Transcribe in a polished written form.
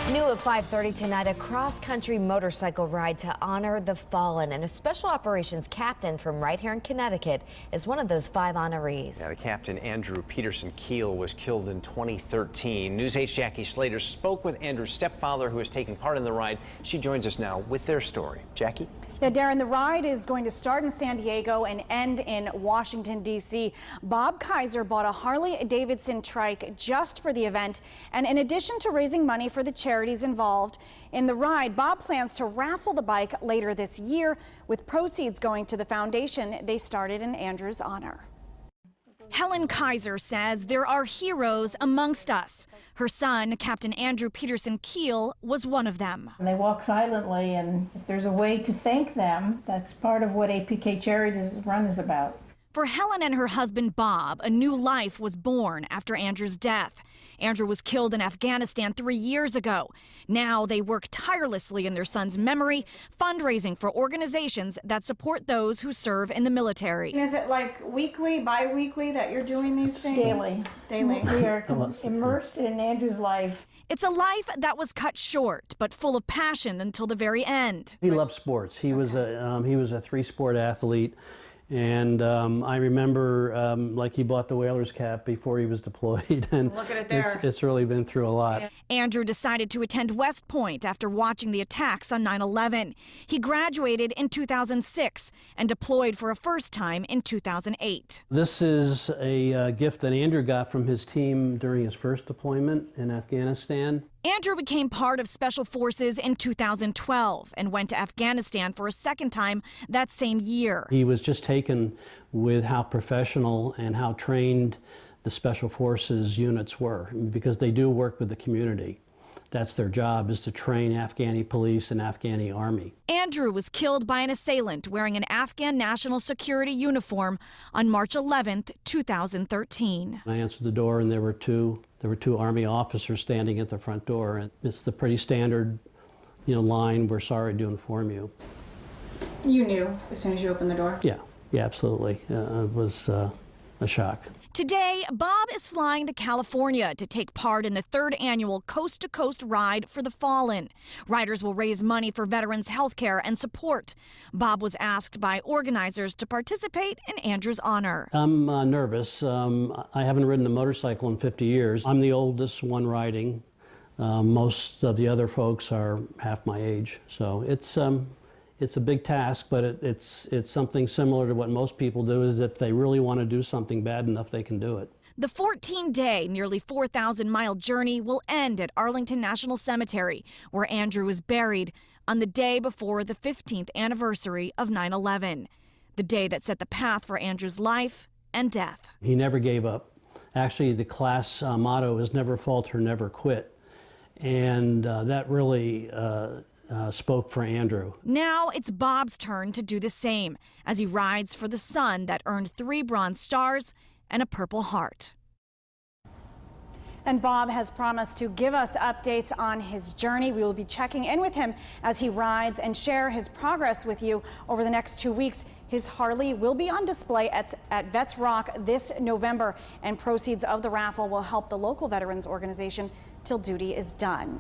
New at 5:30 tonight, a cross-country motorcycle ride to honor the fallen. And a special operations captain from right here in Connecticut is one of those 5 honorees. Yeah, the captain, Andrew Pedersen-Keel, was killed in 2013. News 8's Jackie Slater spoke with Andrew's stepfather, who is taking part in the ride. She joins us now with their story. Jackie? Yeah, Darren, the ride is going to start in San Diego and end in Washington, D.C. Bob Kaiser bought a Harley-Davidson trike just for the event. And in addition to raising money for the charities involved in the ride, Bob plans to raffle the bike later this year, with proceeds going to the foundation they started in Andrew's honor. Helen Kaiser says there are heroes amongst us. Her son, Captain Andrew Pedersen-Keel, was one of them. They walk silently, and if there's a way to thank them, that's part of what APK Charities Run is about. For Helen and her husband Bob, a new life was born after Andrew's death. Andrew was killed in Afghanistan 3 years ago. Now they work tirelessly in their son's memory, fundraising for organizations that support those who serve in the military. Is it like weekly, bi-weekly that you're doing these things? Daily. Daily. We are immersed in Andrew's life. It's a life that was cut short, but full of passion until the very end. He loved sports. He was a 3-sport athlete. And I remember, like, he bought the Whalers cap before he was deployed, and look at it there. It's really been through a lot. Andrew decided to attend West Point after watching the attacks on 9/11. He graduated in 2006 and deployed for a first time in 2008. This is a gift that Andrew got from his team during his first deployment in Afghanistan. Andrew became part of Special Forces in 2012 and went to Afghanistan for a second time that same year. He was just taken with how professional and how trained the Special Forces units were, because they do work with the community. That's their job, is to train Afghani police and Afghani army. Andrew was killed by an assailant wearing an Afghan national security uniform on March 11th, 2013. I answered the door, and there were two Army officers standing at the front door. And it's the pretty standard, line, "We're sorry to inform you." You knew as soon as you opened the door? Yeah, absolutely. It was a shock. Today, Bob is flying to California to take part in the 3rd annual Coast to Coast Ride for the Fallen. Riders will raise money for veterans' health care and support. Bob was asked by organizers to participate in Andrew's honor. I'm nervous. I haven't ridden a motorcycle in 50 years. I'm the oldest one riding. Most of the other folks are half my age. So it's a big task, but it's something similar to what most people do, is if they really want to do something bad enough, they can do it. The 14-day, nearly 4,000-mile journey will end at Arlington National Cemetery, where Andrew was buried on the day before the 15th anniversary of 9/11, the day that set the path for Andrew's life and death. He never gave up. Actually, the class motto is "Never falter, never quit," and that really spoke for Andrew. Now it's Bob's turn to do the same as he rides for the son that earned 3 Bronze Stars and a Purple Heart. And Bob has promised to give us updates on his journey. We will be checking in with him as he rides and share his progress with you over the next 2 weeks. His Harley will be on display at Vets Rock this November, and proceeds of the raffle will help the local veterans organization till duty is done.